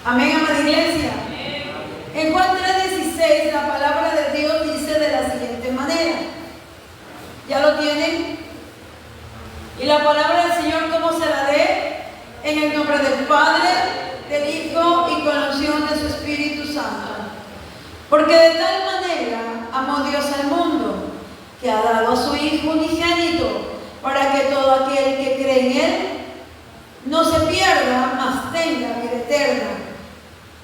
Amén, amada iglesia. En Juan 3:16 la palabra de Dios dice de la siguiente manera. ¿Ya lo tienen? Y la palabra del Señor, ¿cómo se la dé? En el nombre del Padre, del Hijo y con la unción de su Espíritu Santo. Porque de tal manera amó Dios al mundo, que ha dado a su Hijo unigénito, para que todo aquel que cree en Él no se pierda, mas tenga vida eterna.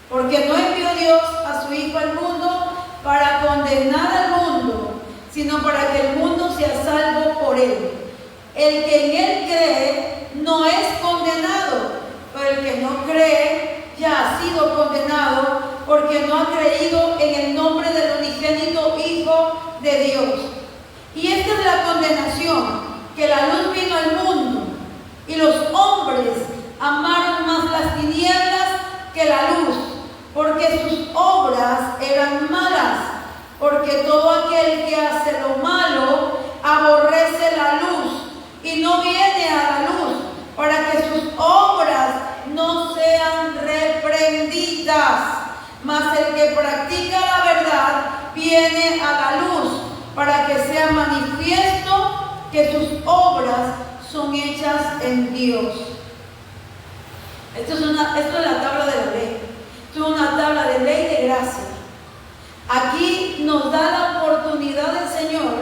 Porque no envió Dios a su Hijo al mundo para condenar al mundo, sino para que el mundo sea salvo por Él. El que en Él cree no es condenado, pero el que no cree ya ha sido condenado, porque no ha creído en el nombre del unigénito Hijo de Dios. Y esta es la condenación, que la luz vino al mundo, y los hombres amaron más las tinieblas que la luz, porque sus obras eran malas. Porque todo aquel que hace lo malo aborrece la luz y no viene a la luz, para que sus obras no sean reprendidas. Mas el que practica la verdad viene a la luz, para que sea manifiesto que sus obras son hechas en Dios. Esto es la tabla de la ley. Esto es una tabla de ley de gracia. Aquí nos da la oportunidad del Señor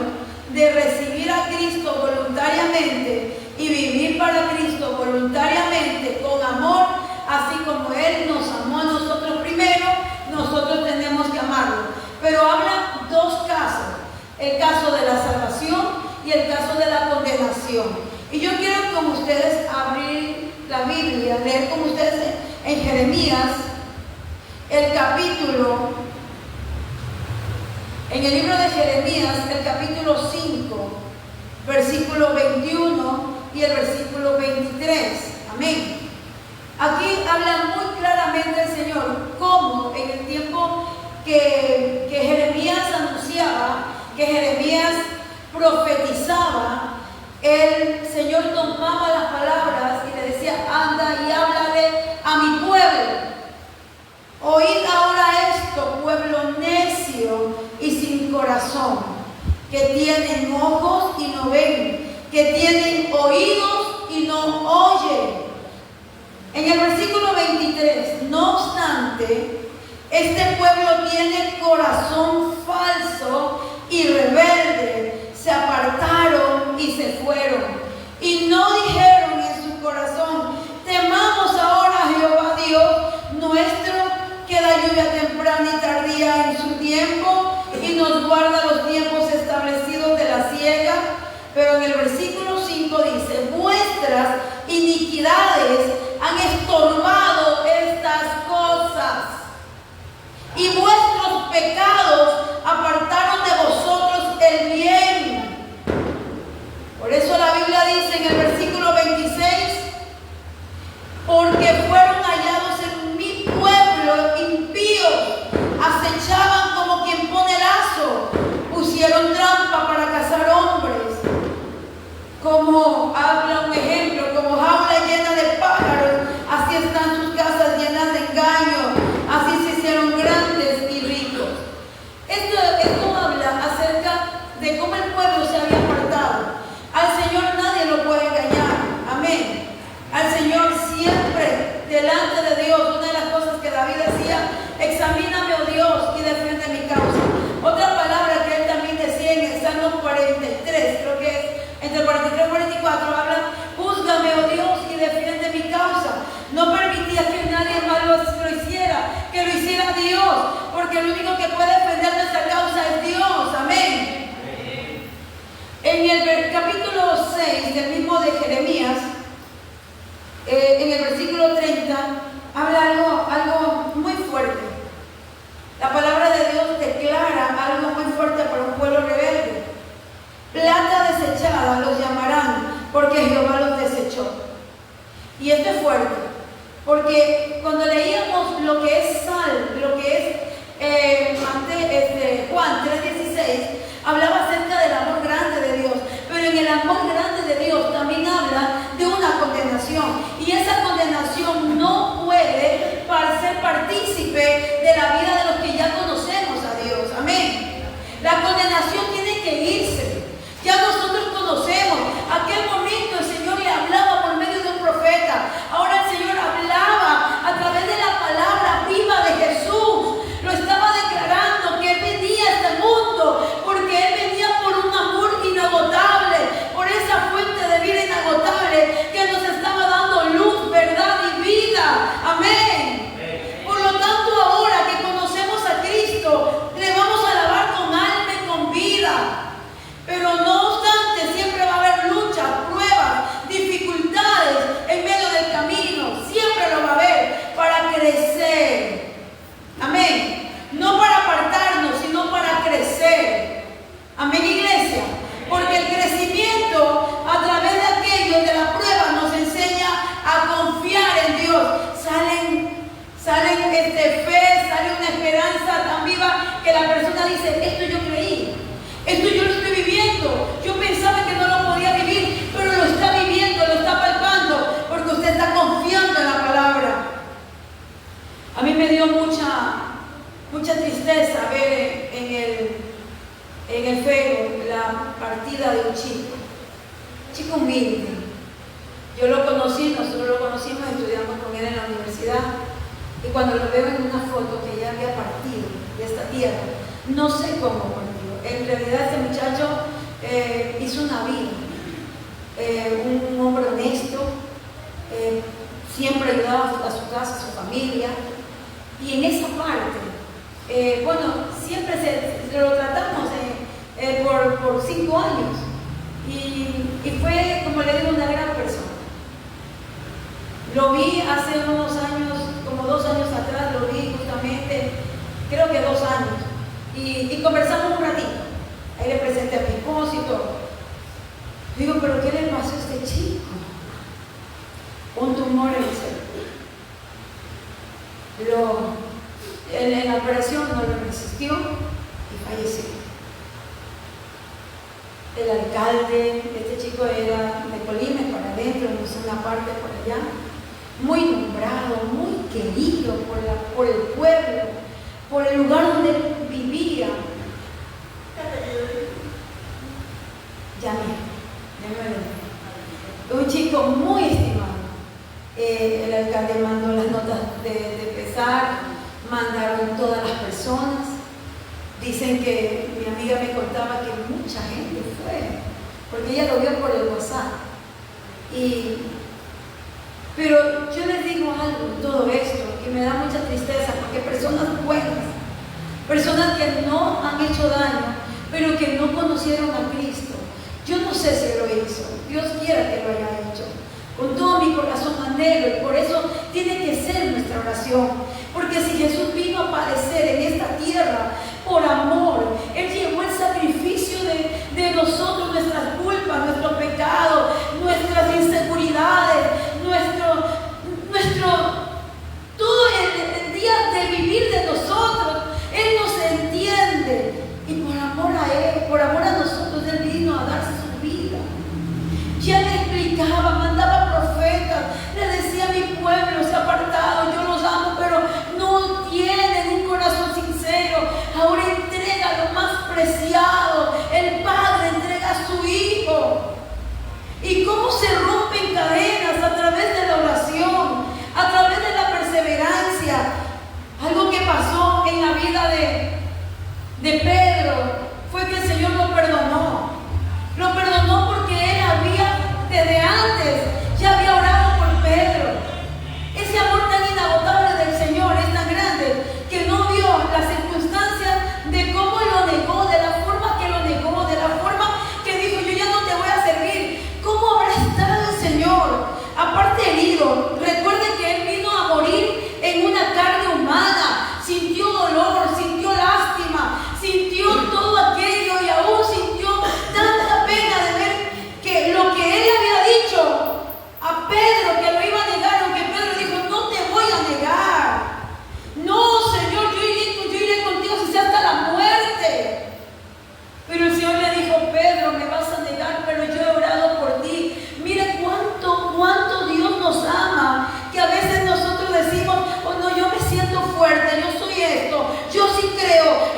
de recibir a Cristo voluntariamente y vivir para Cristo voluntariamente con amor, así como Él nos amó a nosotros primero, nosotros tenemos que amarlo. Pero habla dos casos, el caso de la salvación y el caso de la condenación. Y yo quiero con ustedes abrir la Biblia, leer con ustedes en Jeremías, el capítulo, en el libro de Jeremías, el capítulo 5, versículo 21 y el versículo 23. Amén. Aquí habla muy claramente el Señor cómo en el tiempo que Jeremías anunciaba, que Jeremías profetizaba, el Señor tomaba las palabras y le decía: anda y háblale a mi pueblo. Oíd ahora esto, pueblo necio y sin corazón, que tienen ojos y no ven, que tienen oídos y no oyen. En el versículo 23, no obstante, este pueblo tiene corazón falso y rebelde, se apartaron y se fueron, y no dijeron en su corazón: temamos ahora a Jehová Dios nuestro, que da lluvia temprana y tardía en su tiempo, y nos guarda los tiempos establecidos de la siega. Pero en el versículo 5 dice: vuestras iniquidades han estorbado estas cosas, y vuestros pecados apartaron de vosotros el bien. Por eso la Biblia dice en el versículo 26: porque fueron hallados en mi pueblo impíos, acechaban como quien pone lazo, pusieron trampa para cazar hombres. Como habla un ejemplo, como jaula llena de pájaros, así están sus casas llenas de engaño, así se hicieron grandes y ricos. Esto habla acerca de cómo el pueblo se había apartado. Al Señor nadie lo puede engañar. Amén. Al Señor siempre delante de Dios. Una de las cosas que David decía: examíname, oh Dios, y defiende mi causa. Otra palabra que él también decía en el Salmo 43, creo que es entre 43 y 44, habla: júzgame, oh Dios, y defiende mi causa. No permitía que nadie más lo hiciera, que lo hiciera Dios, porque el único que puede defender nuestra causa es Dios. Amén. En el capítulo 6 del mismo de Jeremías, en el versículo 30, habla algo muy fuerte. La palabra de Dios declara algo muy fuerte para un pueblo rebelde. Plata desechada los llamarán, porque Jehová los desechó. Y esto es fuerte, porque cuando leíamos lo que es sal, lo que es Juan 3:16, hablaba acerca del amor grande de Dios, pero en el amor grande de Dios también habla de fe, sale una esperanza tan viva que la persona dice, esto yo creí, esto yo lo estoy viviendo, yo pensaba que no lo podía vivir, pero lo está viviendo, lo está palpando, porque usted está confiando en la palabra. A mí me dio mucha tristeza ver en el Facebook la partida de un chico humilde. Yo lo conocí, nosotros lo conocimos, estudiamos con él en la universidad, y cuando lo veo en una foto que ya había partido de esta tierra, no sé cómo partió. En realidad este muchacho hizo una vida, un hombre honesto, siempre ayudaba a su casa, a su familia, y en esa parte, siempre lo tratamos por 5 años, y fue, como le digo, una gran persona. Lo vi hace unos años, como 2 años atrás, lo vi justamente, creo que 2 años, y conversamos un ratito. Ahí le presenté a mi esposo y todo. Digo, ¿pero qué le pasó a este chico? Un tumor en el cerebro. En la operación no lo resistió y falleció. El alcalde, este chico era de Colima, para adentro, no sé, una parte por allá, muy nombrado, muy querido por el pueblo, por el lugar donde él vivía. Un chico muy estimado. El alcalde mandó las notas de pesar, mandaron todas las personas. Dicen que mi amiga me contaba que mucha gente fue, porque ella lo vio por el WhatsApp. Pero yo les digo algo en todo esto que me da mucha tristeza, porque personas buenas, personas que no han hecho daño, pero que no conocieron a Cristo. Yo no sé si lo hizo, Dios quiera que lo haya hecho. Con todo mi corazón anhelo, y por eso tiene que ser nuestra oración. Porque si Jesús vino a padecer en esta tierra por amor, Él llevó el sacrificio de nosotros, nuestras culpas, nuestros pecados, nuestras inseguridades, todo el día de vivir de nosotros. Él nos entiende, y por amor a Él, por amor a nosotros, Él vino a darse su vida. Ya le explicaba, mandaba profetas, le decía a mi pueblo se ha apartado, yo los amo, pero no tienen un corazón sincero. Ahora entrega lo más preciado, el Padre entrega a su Hijo. Y cómo se rompen cadenas a través de la oración, a través de la perseverancia. Algo que pasó en la vida de Pedro fue que el Señor lo perdonó. Lo perdonó porque él desde antes, ya había orado por Pedro. Ese amor tan inagotable del Señor es tan grande que no vio las circunstancias de cómo lo negó, de la forma que lo negó, de la forma que dijo, yo ya no te voy a servir. ¿Cómo habrá estado el Señor? Aparte herido, recuerden que Él vino a morir en una carne humana, sintió dolor, sintió lástima, sintió todo aquello, y aún sintió tanta pena de ver que lo que Él había dicho a Pedro, que lo iba a negar, aunque Pedro dijo, no te voy a negar. No, Señor, yo iré contigo si sea hasta la muerte. Pero el Señor le dijo, Pedro, me vas a negar, pero yo he orado por ti. Mire cuánto Dios nos ama, que a veces nosotros decimos, oh no, yo me siento fuerte, yo soy esto, yo sí creo,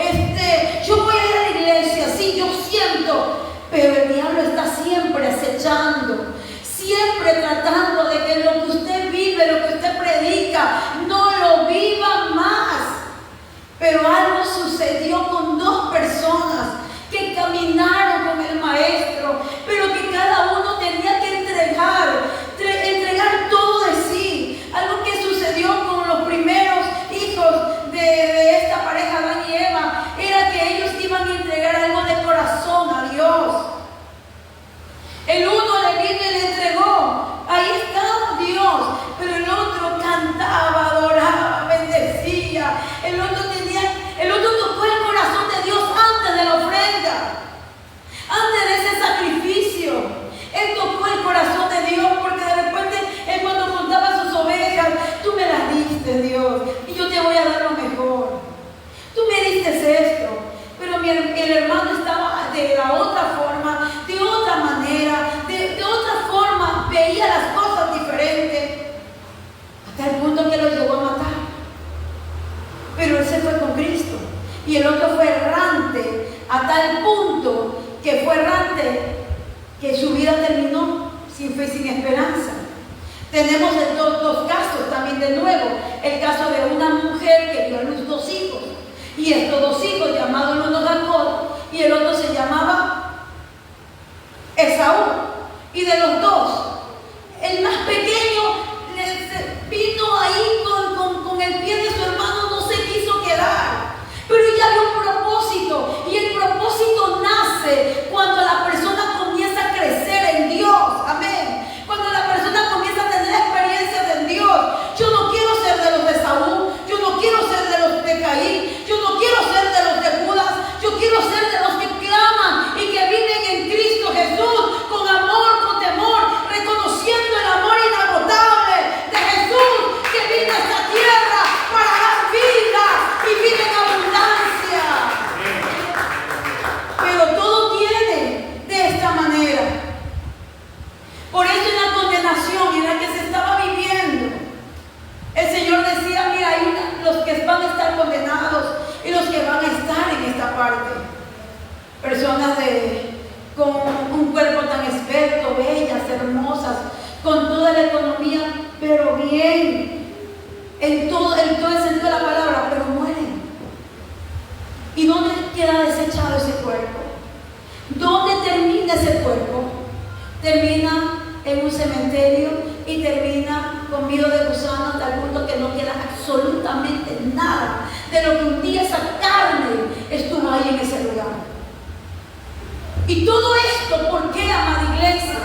yo voy a ir a la iglesia, sí, yo siento. Pero el diablo está siempre acechando, siempre tratando de que lo que usted vive, lo que usted predica, no lo viva más. Pero algo sucedió con 2 personas que caminaron con el Maestro, pero que cada uno tenía que entregar todo de sí. Algo que sucedió con los primeros hijos de esta pareja, Adán y Eva, era que ellos iban a entregar algo de corazón a Dios. El uno le vino y le entregó, ahí está Dios, pero el otro cantaba, te voy a dar lo mejor. Tú me diste esto, pero el hermano estaba de la otra forma, de otra manera, de otra forma, veía las cosas diferentes, hasta el punto que lo llegó a matar. Pero él se fue con Cristo, y el otro fue errante, a tal punto que fue errante que su vida terminó sin fe y sin esperanza. Tenemos dos casos también de nuevo, el caso de una mujer que dio a luz 2 hijos, y estos 2 hijos, llamados el uno Jacob y el otro se llamaba Esaú, y de los dos, el más pequeño vino ahí con el pie de su hermano, no se quiso quedar, pero ya había un propósito, y el propósito nace cuando la persona comienza a crecer en Dios, amén. Cuando la persona comienza a tener experiencias en Dios. Yo no quiero ser de los de Saúl, yo no quiero ser de los de Caín, yo no quiero ser de los de Judas, yo quiero ser de los que claman y que viven en Cristo Jesús con amor, con temor, reconociendo el amor inagotable de Jesús que vino a esta tierra para dar vida y vida en abundancia. Pero todo viene de esta manera. Por eso en la condenación en la que se estaba viviendo, el Señor decía, mira, hay los que van a estar condenados y los que van a estar en esta parte. Personas con un cuerpo tan experto, bellas, hermosas, con toda la economía, pero bien, en todo el sentido de la palabra, pero mueren. ¿Y dónde queda desechado ese cuerpo? ¿Dónde termina ese cuerpo? Termina en un cementerio y termina comido de gusanos hasta el punto que no queda absolutamente nada de lo que un día esa carne estuvo ahí en ese lugar. Y todo esto, ¿por qué, amada iglesia?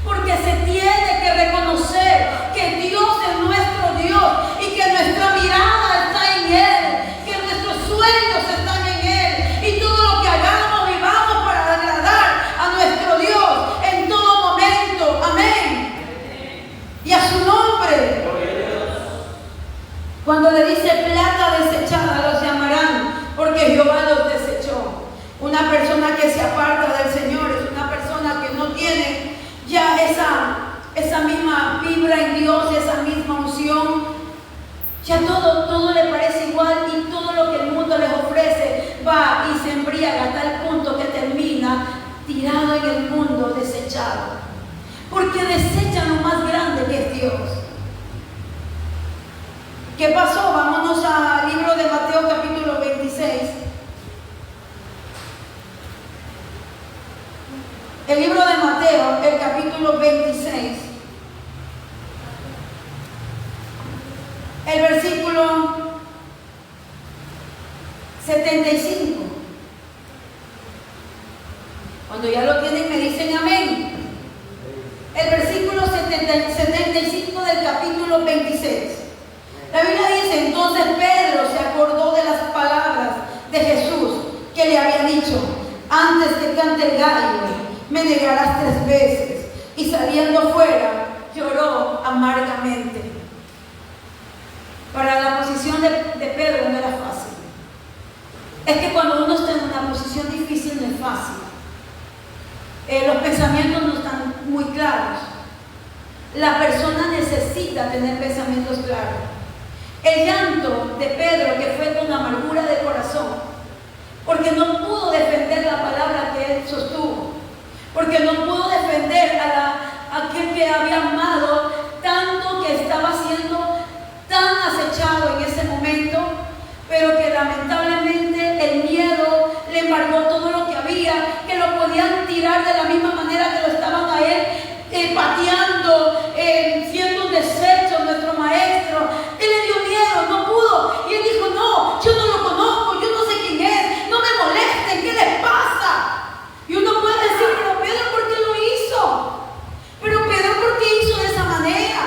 Porque se tiene que reconocer que Dios es nuestro Dios y que nuestra mirada está en Él, que nuestros sueños están en Él, y todo lo que hagamos, vivamos para agradar a nuestro Dios en todo momento. Amén. Y a su nombre. Cuando le dice plata desechada los llamarán, porque Jehová los desechó. Una persona que se aparta del Señor es una persona que no tiene ya esa misma vibra en Dios, esa misma unción. Ya todo le parece igual, y todo lo que el mundo les ofrece va y se embriaga a tal punto que termina tirado en el mundo, desechado. Porque desechan lo más grande que es Dios. ¿Qué pasó? Vámonos al libro de Mateo capítulo 26. El libro de Mateo, el capítulo 26. El versículo 75. Cuando ya lo tienen me dicen amén. El versículo 75 del capítulo 26. La Biblia dice, entonces Pedro se acordó de las palabras de Jesús que le había dicho, antes que cante el gallo, me negarás 3 veces. Y saliendo fuera, lloró amargamente. Para la posición de Pedro no era fácil. Es que cuando uno está en una posición difícil no es fácil. Los pensamientos no están muy claros. La persona necesita tener pensamientos claros. El llanto de Pedro, que fue con amargura de corazón, porque no pudo defender la palabra que él sostuvo, porque no pudo defender a aquel que había amado tanto, que estaba siendo tan acechado en ese momento, pero que lamentablemente el miedo le embargó todo lo que había, que lo podían tirar de la misma manera que lo estaban a él pateando, siendo un desecho nuestro maestro. Él le dio miedo, no pudo, y él dijo, no, yo no lo conozco, yo no sé quién es, no me molesten, ¿qué les pasa? Y uno puede decir, pero Pedro, ¿por qué lo hizo? Pero Pedro, ¿por qué hizo de esa manera?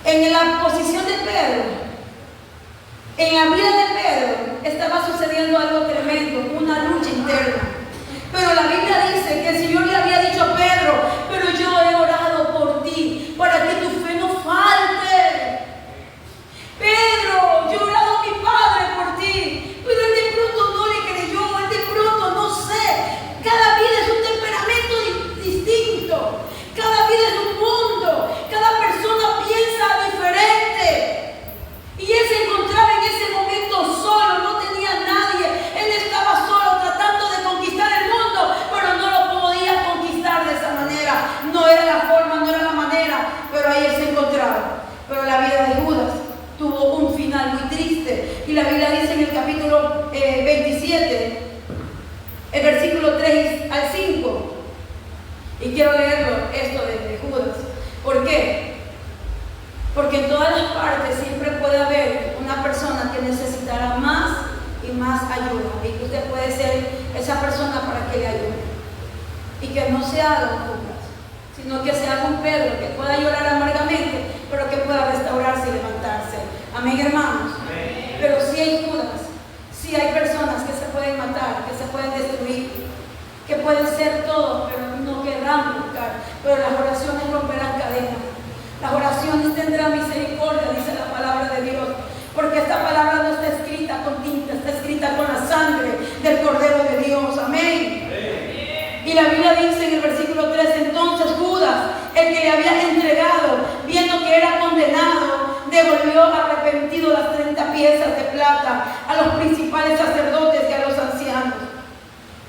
En la posición de Pedro, en la vida de Pedro, estaba sucediendo algo tremendo, una lucha interna. Pero la Biblia dice que el Señor le había dicho a Pedro, pero yo he orado por ti, para que tu fe no falte. existe. Y la Biblia dice en el capítulo 27, el versículo 3 al 5. Y quiero leerlo, esto de Judas. ¿Por qué? Porque en todas las partes siempre puede haber una persona que necesitará más y más ayuda. Y que usted puede ser esa persona para que le ayude. Y que no se haga un Judas, sino que se haga un Pedro que pueda llorar amargamente, pero que pueda restaurarse y levantarse. Amén, hermanos. Amén. Pero si hay Judas, si hay personas que se pueden matar, que se pueden destruir, que pueden ser todo, pero no querrán buscar. Pero las oraciones romperán cadenas. Las oraciones tendrán misericordia, dice la palabra de Dios. Porque esta palabra no está escrita con tinta, está escrita con la sangre del Cordero de Dios. Amén. Y la Biblia dice en el versículo 3, entonces Judas, el que le había entregado, viendo que era condenado, devolvió arrepentido las 30 piezas de plata a los principales sacerdotes y a los ancianos.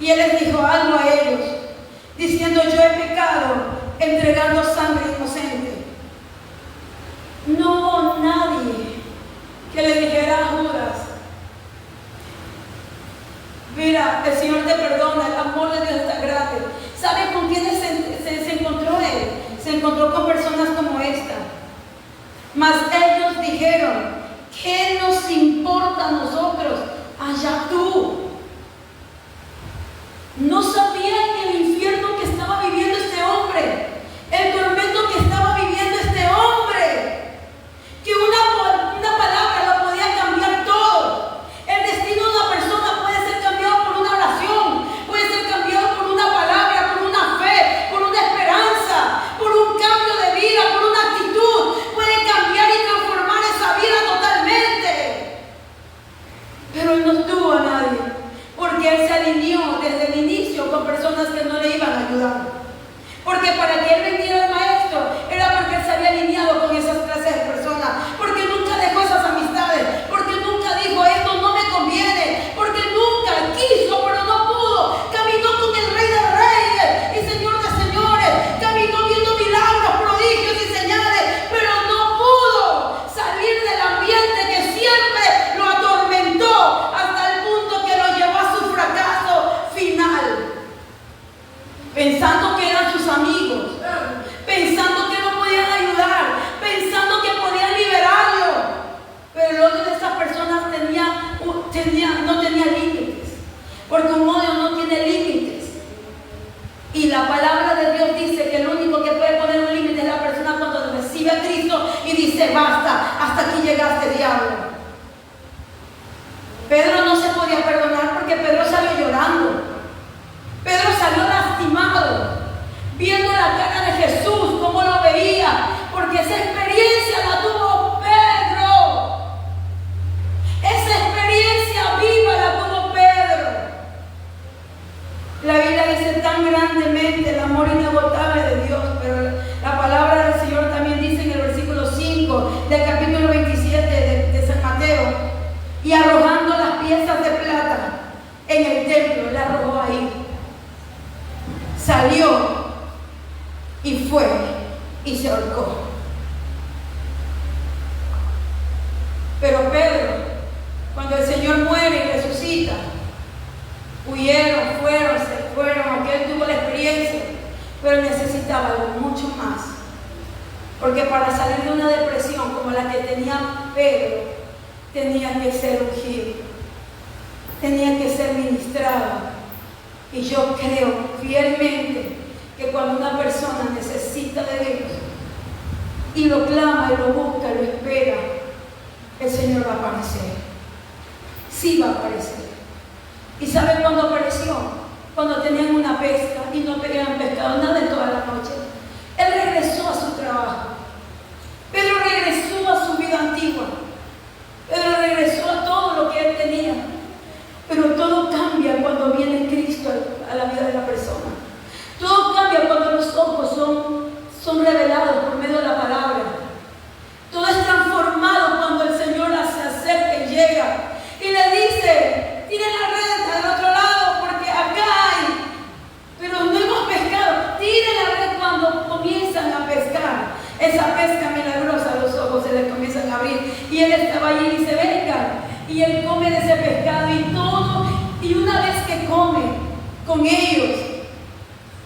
Y él les dijo algo a ellos, diciendo, yo he pecado entregando sangre inocente. No hubo nadie que le dijera a Judas, mira, el Señor te perdona, el amor de Dios está grande. ¿Sabe con quiénes se encontró él? Se encontró con personas como esta. Mas ellos dijeron, ¿qué nos importa a nosotros? Allá tú. No sabían el infierno que estaba viviendo este hombre, el tormento que estaba viviendo este hombre, que una palabra lo podía cambiar todo. El destino de una persona puede ser cambiado por una oración, puede ser cambiado por una palabra, por una fe, por una esperanza, por un cambio de vida, por una actitud. Puede cambiar y transformar esa vida totalmente. Pero él no tuvo a nadie, porque él se alineó desde el inicio con personas que no le iban a ayudar. Porque para que él vendiera al maestro era porque él se había alineado con esas clases de personas, porque nunca dejó esas amistades, porque nunca dijo esto no me conviene, porque nunca quiso pero no pudo. Caminó con el Rey de Reyes y Señor de Señores, caminó viendo milagros, prodigios y señales, pero no pudo salir del ambiente que siempre lo atormentó hasta el punto que lo llevó a su fracaso final. Pensando que eran sus amigos, pensando que lo podían ayudar, pensando que podían liberarlo. Pero el odio de estas personas no tenía límites, porque un odio no tiene límites. Y la palabra de Dios dice que el único que puede poner un límite es la persona cuando recibe a Cristo y dice, basta, hasta aquí llegaste, diablo. Pedro no se podía perdonar porque Pedro salió llorando. Pedro salió lastimado, viendo la cara de Jesús, cómo lo veía, porque esa experiencia la tuvo Pedro. Esa experiencia viva la tuvo Pedro. La Biblia dice tan grandemente el amor inagotable de Dios, pero la palabra del Señor también dice en el versículo 5 del capítulo 27 de San Mateo, y arrojando las piezas de plata en el templo, la arrojó ahí. Salió y fue y se ahorcó. Pero Pedro, cuando el Señor muere y resucita, huyeron, se fueron, aunque él tuvo la experiencia, pero necesitaba algo mucho más. Porque para salir de una depresión como la que tenía Pedro, tenía que ser ungido, tenía que ser ministrado. Y yo creo fielmente que cuando una persona necesita de Dios y lo clama y lo busca, lo espera, el Señor va a aparecer. Sí va a aparecer. ¿Y saben cuándo apareció? Cuando tenían una pesca y no habían pescado nada en toda la noche. Él regresó a su trabajo. Pedro regresó a su vida antigua. Pedro regresó a todo lo que él tenía. Pero todo cambia cuando viene Cristo a la vida de la persona. Todo cambia cuando los ojos son revelados por medio de la palabra. Todo es transformado cuando el Señor se acerca y llega y le dice, tiren la red al otro lado porque acá hay, pero no hemos pescado. Tiren la red cuando comienzan a pescar. Esa pesca milagrosa, los ojos se les comienzan a abrir y él estaba allí y dice, vengan. y él come de ese pescado y todo. Y una vez que come con ellos,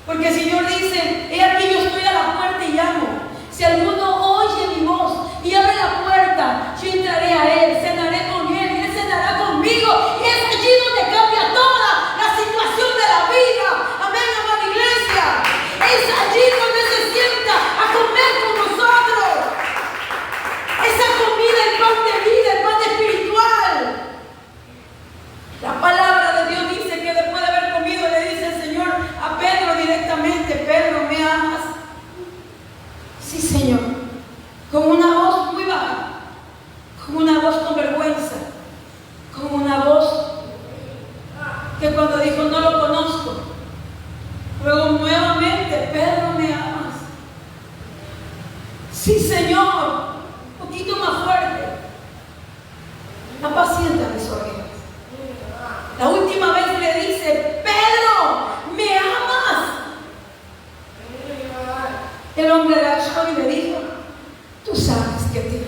porque el Señor dice: he aquí yo estoy a la puerta y llamo. Si alguno oye mi voz y abre la puerta, yo entraré a él, cenaré con él y él cenará conmigo. Y es allí donde cambia toda la situación de la vida. Amén, amada iglesia. Es allí donde se sienta a comer con nosotros. Esa comida, el pan de vida, el pan espiritual. La palabra de Dios dice que después de haber comido le dice el Señor a Pedro directamente: Pedro, ¿me amas? Sí, Señor. Con una voz muy baja, con una voz con vergüenza, con una voz que cuando dijo: no lo conozco, luego nuevamente: Pedro, ¿me amas? Sí, Señor. Un poquito más fuerte: apacienta mis ovejas. La última vez le dice: Pedro, ¿me amas? El hombre agachó y le dijo: tú sabes que te amo.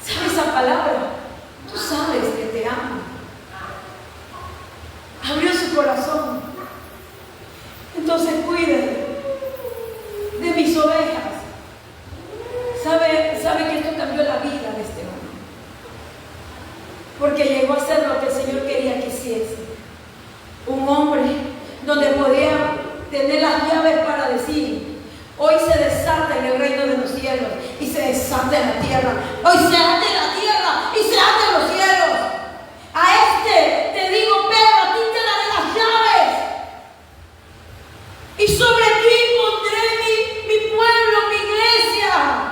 ¿Sabes esa palabra? Tú sabes que te amo. Abrió su corazón. Entonces cuide de mis ovejas. Sabe que esto cambió la vida de este hombre, porque llegó a ser lo que el Señor quería que hiciese. Un hombre donde podía tener las llaves para decir: hoy se desata en el reino de los cielos y se desata en la tierra. Hoy se ate en la tierra y se ate en los cielos. A este te digo: Pedro, a ti te daré las llaves, y sobre ti pondré mi pueblo, mi iglesia.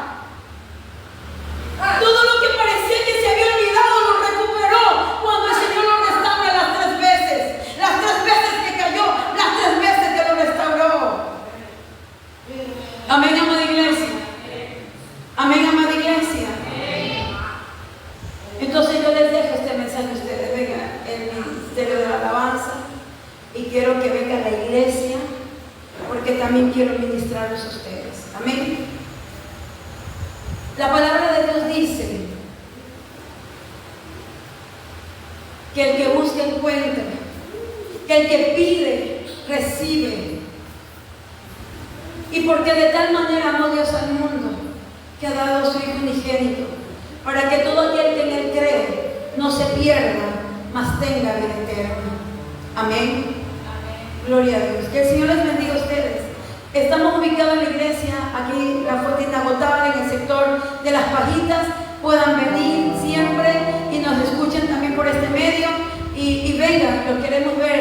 Todo lo que parecía que se había olvidado lo recuperó cuando el Señor lo restaura las 3 veces. Las 3 veces que cayó, las 3 veces que lo restauró. Amén, amada iglesia. Amén, amada iglesia. Entonces yo les dejo este mensaje a ustedes. Venga el ministerio de la alabanza y quiero que venga la iglesia, porque también quiero ministrarlos a ustedes. Amén. La palabra de Dios dice que el que busca encuentra, que el que pide recibe. Y porque de tal manera amó Dios al mundo, que ha dado a su Hijo unigénito, para que todo aquel que en él cree no se pierda, mas tenga vida eterna. Amén. Gloria a Dios. Que el Señor les bendiga a ustedes. Estamos ubicados en la iglesia, aquí la fuente inagotable, en el sector de las Pajitas. Puedan venir siempre y nos escuchen también por este medio. Y vengan, los queremos ver